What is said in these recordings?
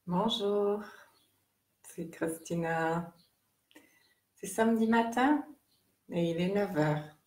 Bonjour, c'est Christina. C'est samedi matin et il est 9 heures.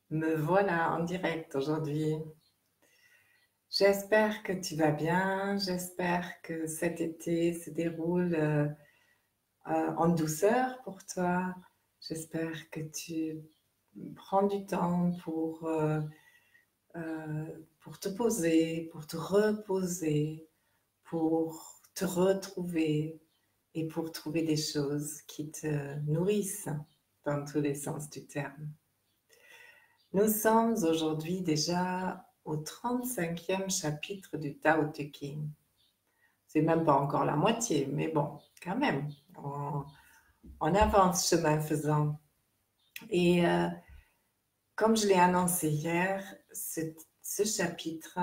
Me voilà en direct aujourd'hui. J'espère que tu vas bien, j'espère que cet été se déroule en douceur pour toi. J'espère que tu prends du temps pour te poser, pour te reposer, pour te retrouver et pour trouver des choses qui te nourrissent dans tous les sens du terme. Nous sommes aujourd'hui déjà au 35e chapitre du Tao Te Ching. C'est même pas encore la moitié, mais bon, quand même, on avance chemin faisant. Et comme je l'ai annoncé hier, ce chapitre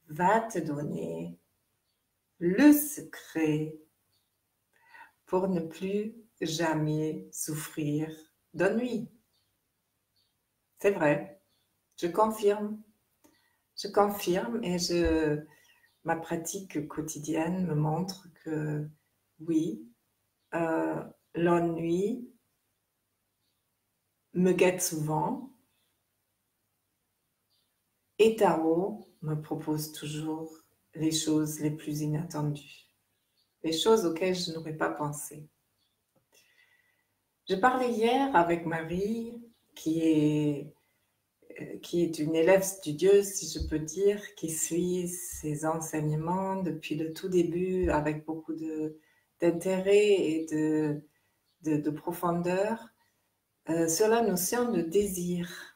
va te donner le secret pour ne plus jamais souffrir d'ennui. C'est vrai, je confirme. Je confirme et ma pratique quotidienne me montre que oui, euh, l'ennui me guette souvent et Tao me propose toujours les choses les plus inattendues, les choses auxquelles je n'aurais pas pensé. Je parlais hier avec Marie, qui est une élève studieuse, si je peux dire, qui suit ses enseignements depuis le tout début avec beaucoup d'intérêt et de profondeur, sur la notion de désir.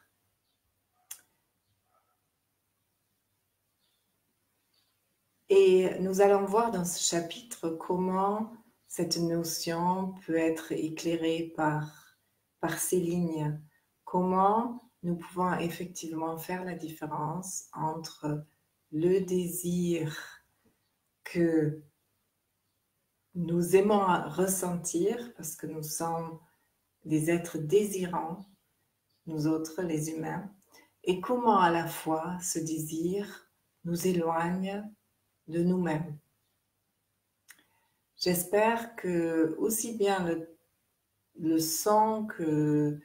Et nous allons voir dans ce chapitre comment cette notion peut être éclairée par ces lignes, comment nous pouvons effectivement faire la différence entre le désir que nous aimons ressentir, parce que nous sommes des êtres désirants, nous autres les humains, et comment à la fois ce désir nous éloigne de nous-mêmes. J'espère que aussi bien le son que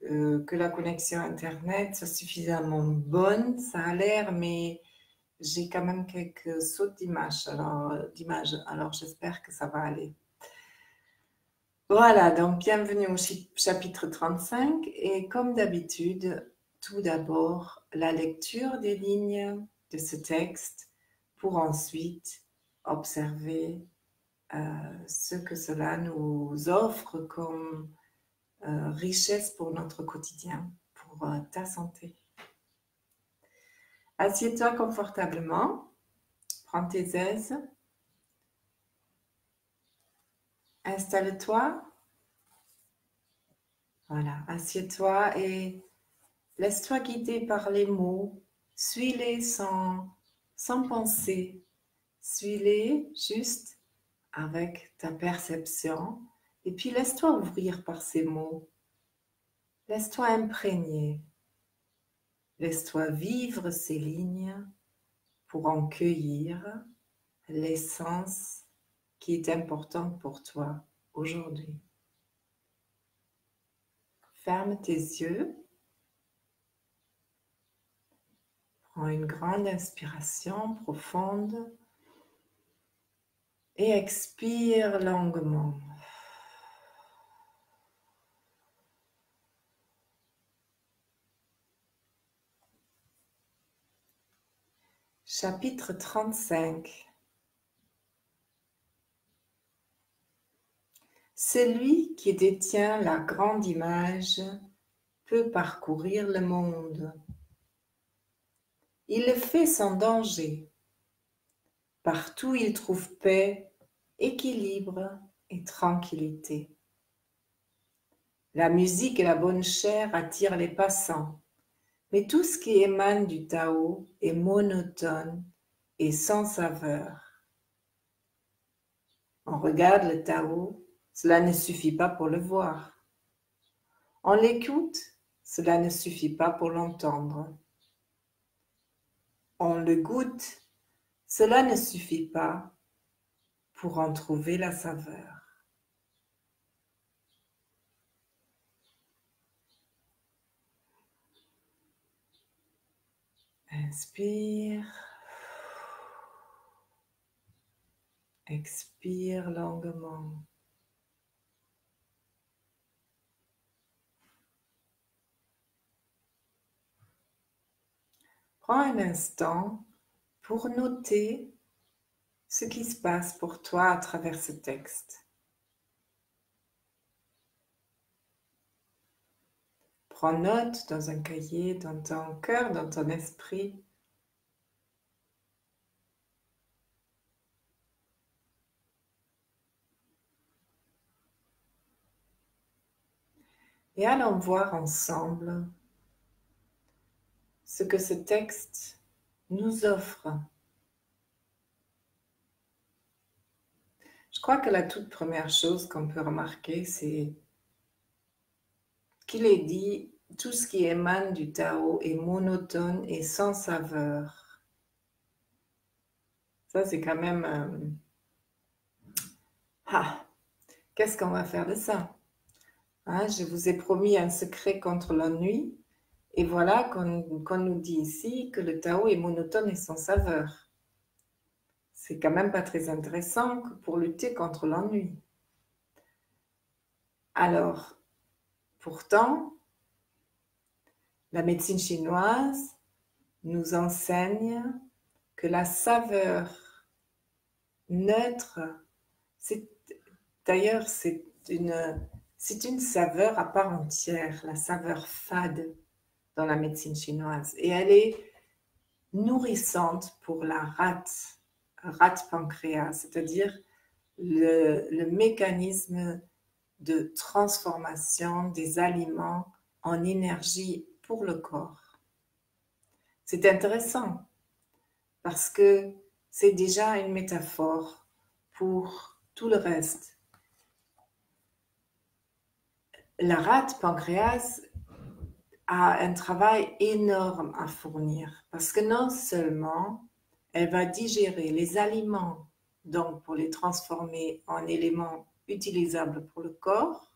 la connexion Internet soit suffisamment bonne. Ça a l'air, mais j'ai quand même quelques sautes d'images, alors j'espère que ça va aller. Voilà, donc bienvenue au chapitre 35 et comme d'habitude, tout d'abord la lecture des lignes de ce texte pour ensuite observer ce que cela nous offre comme richesse pour notre quotidien, pour ta santé. Assieds-toi confortablement, prends tes aises, installe-toi, voilà, assieds-toi et laisse-toi guider par les mots, suis-les sans penser, suis-les juste avec ta perception et puis laisse-toi ouvrir par ces mots, laisse-toi imprégner, laisse-toi vivre ces lignes pour en cueillir l'essence qui est importante pour toi aujourd'hui. Ferme tes yeux, prends une grande inspiration profonde et expire longuement. Chapitre 35. Celui qui détient la grande image peut parcourir le monde. Il le fait sans danger. Partout il trouve paix, équilibre et tranquillité. La musique et la bonne chair attirent les passants, mais tout ce qui émane du Tao est monotone et sans saveur. On regarde le Tao, cela ne suffit pas pour le voir. On l'écoute, cela ne suffit pas pour l'entendre. On le goûte, Cela ne suffit pas pour en trouver la saveur. Inspire. Expire longuement. Prends un instant pour noter ce qui se passe pour toi à travers ce texte. Prends note dans un cahier, dans ton cœur, dans ton esprit. Et allons voir ensemble ce que ce texte nous offre. Je crois que la toute première chose qu'on peut remarquer, c'est qu'il est dit « Tout ce qui émane du Tao est monotone et sans saveur ». Ça, c'est quand même... qu'est-ce qu'on va faire de ça? Je vous ai promis un secret contre l'ennui. Et voilà qu'on nous dit ici que le Tao est monotone et sans saveur. C'est quand même pas très intéressant pour lutter contre l'ennui. Alors, pourtant, la médecine chinoise nous enseigne que la saveur neutre, d'ailleurs, c'est une saveur à part entière, la saveur fade dans la médecine chinoise. Et elle est nourrissante pour la rate pancréas, c'est-à-dire le mécanisme de transformation des aliments en énergie pour le corps. C'est intéressant parce que c'est déjà une métaphore pour tout le reste. La rate pancréas a un travail énorme à fournir parce que non seulement elle va digérer les aliments, donc pour les transformer en éléments utilisables pour le corps,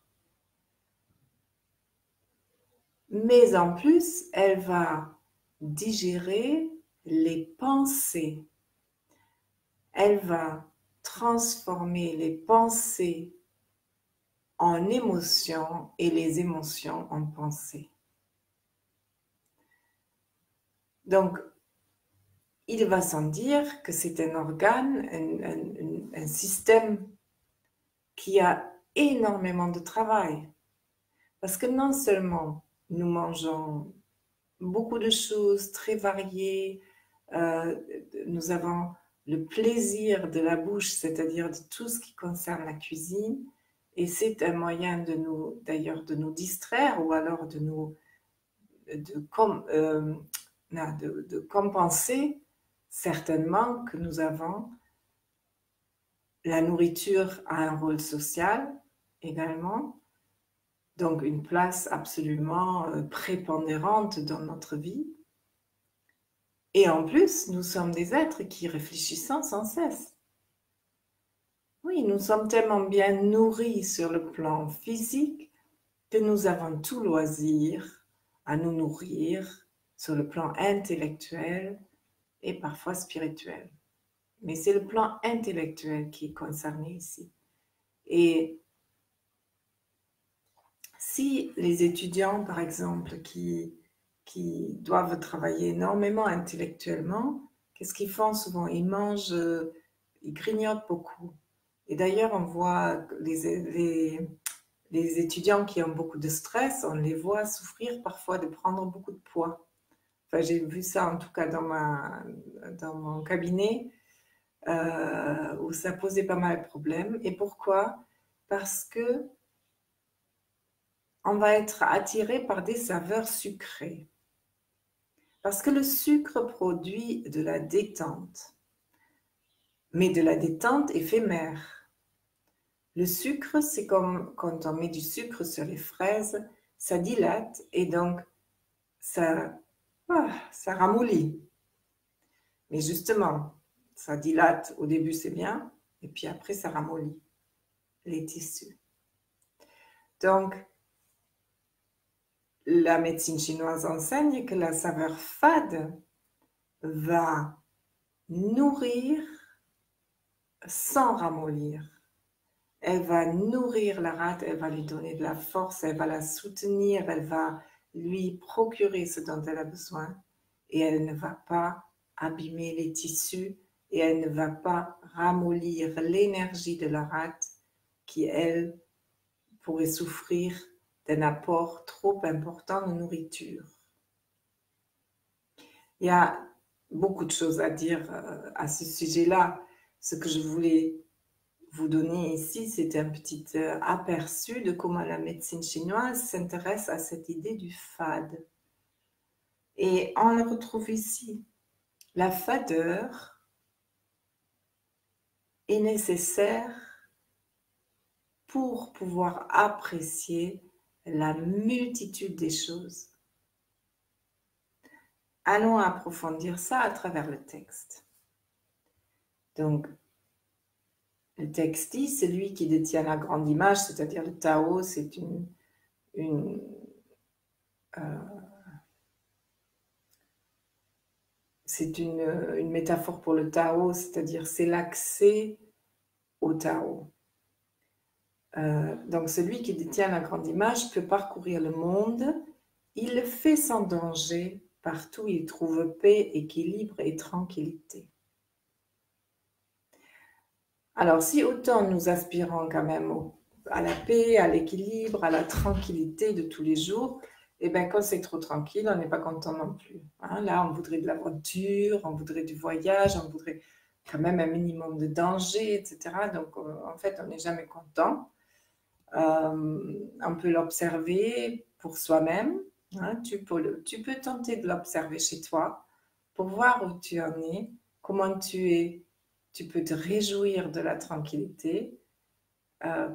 mais en plus, elle va digérer les pensées. Elle va transformer les pensées en émotions et les émotions en pensées. Donc, il va sans dire que c'est un organe, un système qui a énormément de travail. Parce que non seulement nous mangeons beaucoup de choses très variées, nous avons le plaisir de la bouche, c'est-à-dire de tout ce qui concerne la cuisine, et c'est un moyen d'ailleurs de nous distraire ou alors de compenser certainement que nous avons. La nourriture a un rôle social également, donc une place absolument prépondérante dans notre vie. Et en plus, nous sommes des êtres qui réfléchissent sans cesse. Oui, nous sommes tellement bien nourris sur le plan physique que nous avons tout loisir à nous nourrir sur le plan intellectuel et parfois spirituel. Mais c'est le plan intellectuel qui est concerné ici. Et si les étudiants, par exemple, qui doivent travailler énormément intellectuellement, qu'est-ce qu'ils font souvent? Ils mangent, ils grignotent beaucoup. Et d'ailleurs, on voit les étudiants qui ont beaucoup de stress, on les voit souffrir parfois de prendre beaucoup de poids. Enfin, j'ai vu ça en tout cas dans mon cabinet, où ça posait pas mal de problèmes. Et pourquoi? Parce que on va être attiré par des saveurs sucrées. Parce que le sucre produit de la détente, mais de la détente éphémère. Le sucre, c'est comme quand on met du sucre sur les fraises, ça dilate et donc ça ramollit. Mais justement, Ça dilate, au début c'est bien, et puis après ça ramollit les tissus. Donc, la médecine chinoise enseigne que la saveur fade va nourrir sans ramollir. Elle va nourrir la rate, elle va lui donner de la force, elle va la soutenir, elle va lui procurer ce dont elle a besoin et elle ne va pas abîmer les tissus et elle ne va pas ramollir l'énergie de la rate qui, elle, pourrait souffrir d'un apport trop important de nourriture. Il y a beaucoup de choses à dire à ce sujet-là. Ce que je voulais vous donner ici, c'est un petit aperçu de comment la médecine chinoise s'intéresse à cette idée du fade. Et on le retrouve ici. La fadeur est nécessaire pour pouvoir apprécier la multitude des choses. Allons approfondir ça à travers le texte. Donc, le texte dit, celui qui détient la grande image, c'est-à-dire le Tao, c'est une métaphore pour le Tao, c'est-à-dire c'est l'accès au Tao. Donc celui qui détient la grande image peut parcourir le monde, il le fait sans danger, partout il trouve paix, équilibre et tranquillité. Alors si autant nous aspirons quand même à la paix, à l'équilibre, à la tranquillité de tous les jours, et bien quand c'est trop tranquille, on n'est pas content non plus. Hein, là, on voudrait de l'aventure, on voudrait du voyage, on voudrait quand même un minimum de danger, etc. Donc en fait, on n'est jamais content. On peut l'observer pour soi-même. Hein, tu peux tenter de l'observer chez toi pour voir où tu en es, comment tu es. Tu peux te réjouir de la tranquillité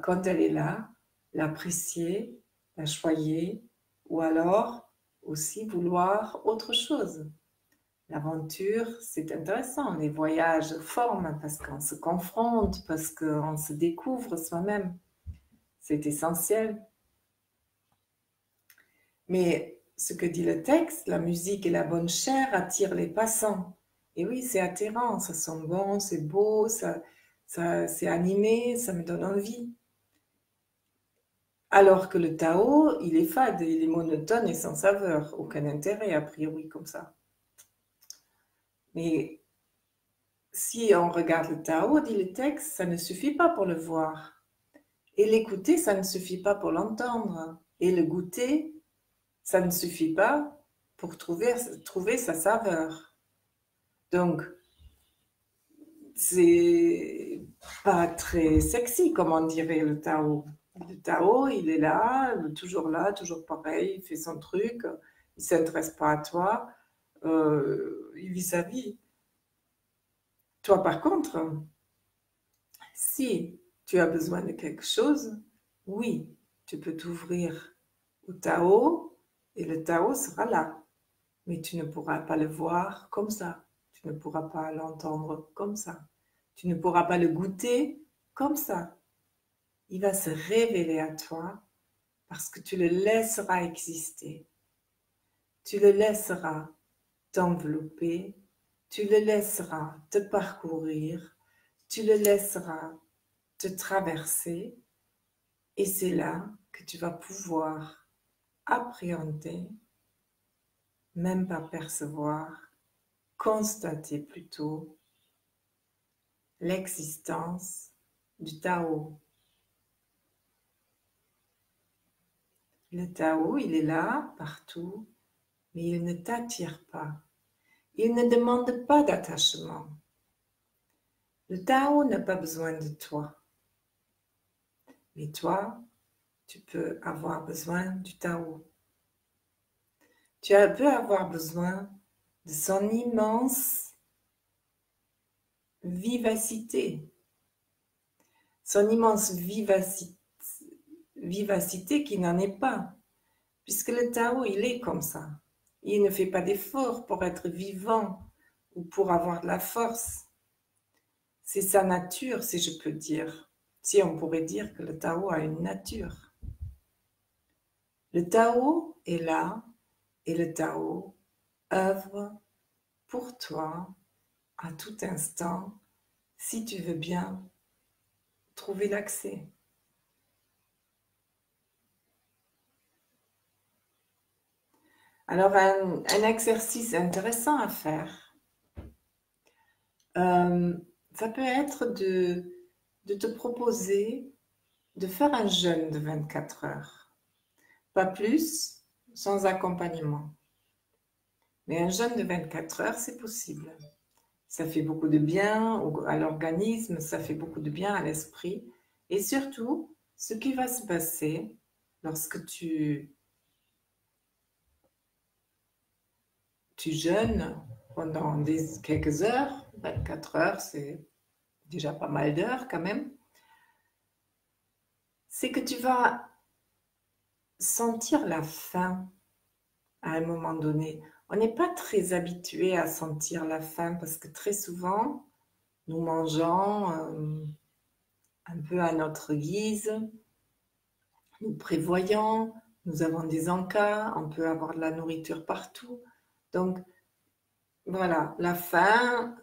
quand elle est là, l'apprécier, la choyer, ou alors aussi vouloir autre chose. L'aventure, c'est intéressant. Les voyages forment parce qu'on se confronte, parce qu'on se découvre soi-même. C'est essentiel. Mais ce que dit le texte, la musique et la bonne chair attirent les passants. Et oui, c'est attirant, ça sent bon, c'est beau, c'est animé, ça me donne envie. Alors que le Tao, il est fade, il est monotone et sans saveur. Aucun intérêt, a priori, comme ça. Mais si on regarde le Tao, dit le texte, ça ne suffit pas pour le voir. Et l'écouter, ça ne suffit pas pour l'entendre. Et le goûter, ça ne suffit pas pour trouver sa saveur. Donc, c'est pas très sexy, comme on dirait le Tao. Le Tao, il est là, toujours pareil, il fait son truc, il ne s'intéresse pas à toi, il vit sa vie. Toi, par contre, si tu as besoin de quelque chose, oui, tu peux t'ouvrir au Tao et le Tao sera là. Mais tu ne pourras pas le voir comme ça. Tu ne pourras pas l'entendre comme ça. Tu ne pourras pas le goûter comme ça. Il va se révéler à toi parce que tu le laisseras exister. Tu le laisseras t'envelopper. Tu le laisseras te parcourir. Tu le laisseras te traverser. Et c'est là que tu vas pouvoir appréhender, même pas percevoir, constater plutôt l'existence du Tao. Le Tao, il est là, partout, mais il ne t'attire pas. Il ne demande pas d'attachement. Le Tao n'a pas besoin de toi. Mais toi, tu peux avoir besoin du Tao. Tu peux avoir besoin de son immense vivacité. Son immense vivacité qui n'en est pas. Puisque le Tao, il est comme ça. Il ne fait pas d'effort pour être vivant ou pour avoir de la force. C'est sa nature, si je peux dire. Si on pourrait dire que le Tao a une nature. Le Tao est là et le Tao œuvre pour toi à tout instant si tu veux bien trouver l'accès. Alors, un exercice intéressant à faire, ça peut être de te proposer de faire un jeûne de 24 heures. Pas plus, sans accompagnement. Mais un jeûne de 24 heures, c'est possible. Ça fait beaucoup de bien à l'organisme, ça fait beaucoup de bien à l'esprit. Et surtout, ce qui va se passer lorsque tu jeûnes pendant quelques heures, 24 heures, c'est déjà pas mal d'heures quand même, c'est que tu vas sentir la faim à un moment donné. On n'est pas très habitué à sentir la faim parce que très souvent, nous mangeons un peu à notre guise, nous prévoyons, nous avons des encas, on peut avoir de la nourriture partout. Donc, voilà, la faim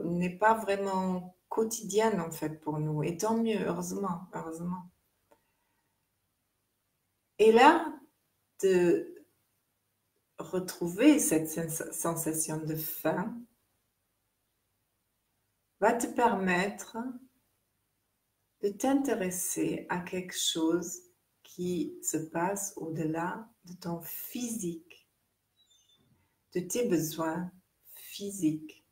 n'est pas vraiment quotidienne en fait pour nous. Et tant mieux, heureusement, heureusement. Et là, de retrouver cette sensation de faim va te permettre de t'intéresser à quelque chose qui se passe au-delà de ton physique, de tes besoins physiques.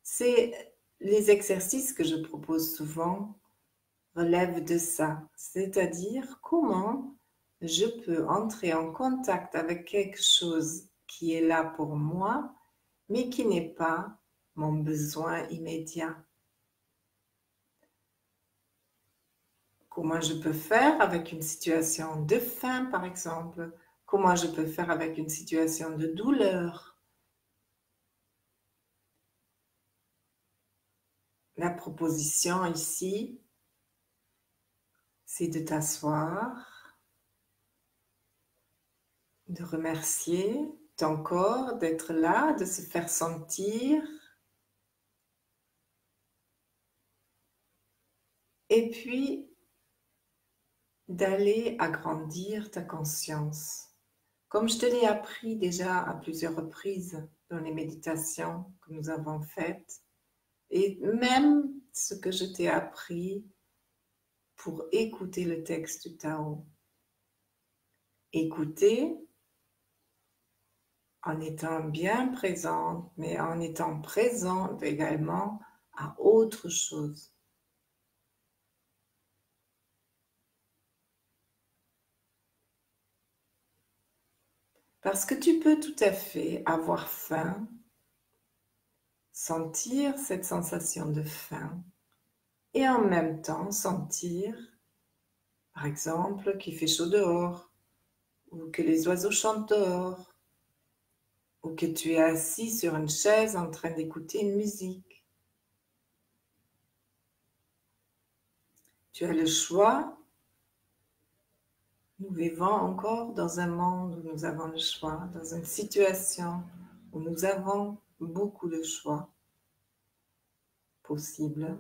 C'est les exercices que je propose souvent relèvent de ça, c'est-à-dire comment je peux entrer en contact avec quelque chose qui est là pour moi, mais qui n'est pas mon besoin immédiat. Comment je peux faire avec une situation de faim, par exemple? Comment je peux faire avec une situation de douleur? La proposition ici, c'est de t'asseoir, de remercier ton corps d'être là, de se faire sentir. Et puis, d'aller agrandir ta conscience. Comme je te l'ai appris déjà à plusieurs reprises dans les méditations que nous avons faites, et même ce que je t'ai appris pour écouter le texte du Tao. Écouter en étant bien présente, mais en étant présente également à autre chose. Parce que tu peux tout à fait avoir faim, sentir cette sensation de faim et en même temps sentir, par exemple, qu'il fait chaud dehors ou que les oiseaux chantent dehors ou que tu es assis sur une chaise en train d'écouter une musique. Tu as le choix. Nous vivons encore dans un monde où nous avons le choix, dans une situation où nous avons beaucoup de choix possibles.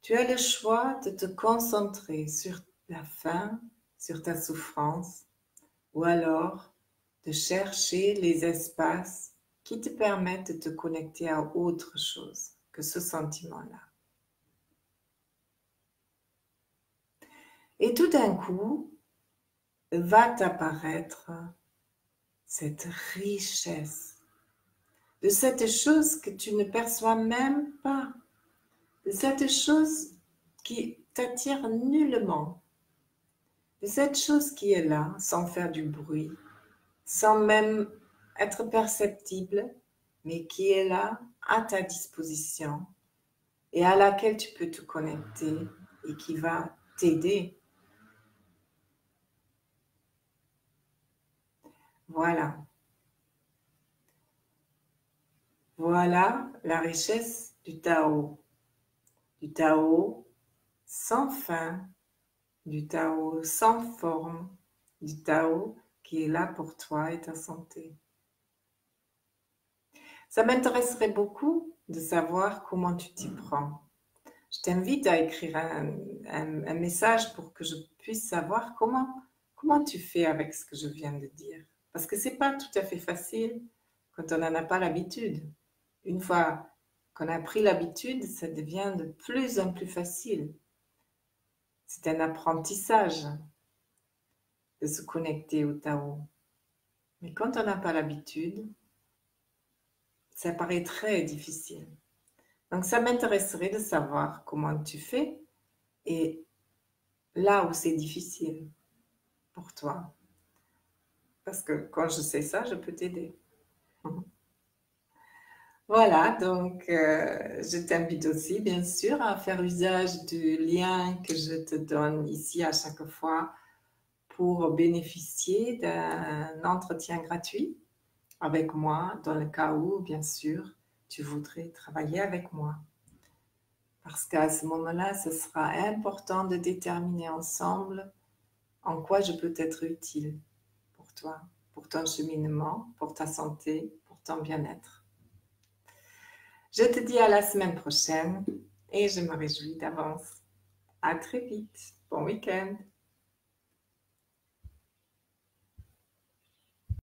Tu as le choix de te concentrer sur la faim, sur ta souffrance, ou alors de chercher les espaces qui te permettent de te connecter à autre chose que ce sentiment-là. Et tout d'un coup, va t'apparaître cette richesse de cette chose que tu ne perçois même pas, de cette chose qui t'attire nullement, de cette chose qui est là sans faire du bruit, sans même être perceptible, mais qui est là à ta disposition et à laquelle tu peux te connecter et qui va t'aider. Voilà. Voilà la richesse du Tao sans fin, du Tao sans forme, du Tao qui est là pour toi et ta santé. Ça m'intéresserait beaucoup de savoir comment tu t'y prends. Je t'invite à écrire un message pour que je puisse savoir comment tu fais avec ce que je viens de dire. Parce que c'est pas tout à fait facile quand on n'en a pas l'habitude. Une fois qu'on a pris l'habitude, ça devient de plus en plus facile. C'est un apprentissage de se connecter au Tao. Mais quand on n'a pas l'habitude, ça paraît très difficile. Donc ça m'intéresserait de savoir comment tu fais et là où c'est difficile pour toi. Parce que quand je sais ça, je peux t'aider. Voilà, donc je t'invite aussi, bien sûr, à faire usage du lien que je te donne ici à chaque fois pour bénéficier d'un entretien gratuit avec moi, dans le cas où, bien sûr, tu voudrais travailler avec moi. Parce qu'à ce moment-là, ce sera important de déterminer ensemble en quoi je peux être utile pour toi, pour ton cheminement, pour ta santé, pour ton bien-être. Je te dis à la semaine prochaine et je me réjouis d'avance. À très vite. Bon week-end.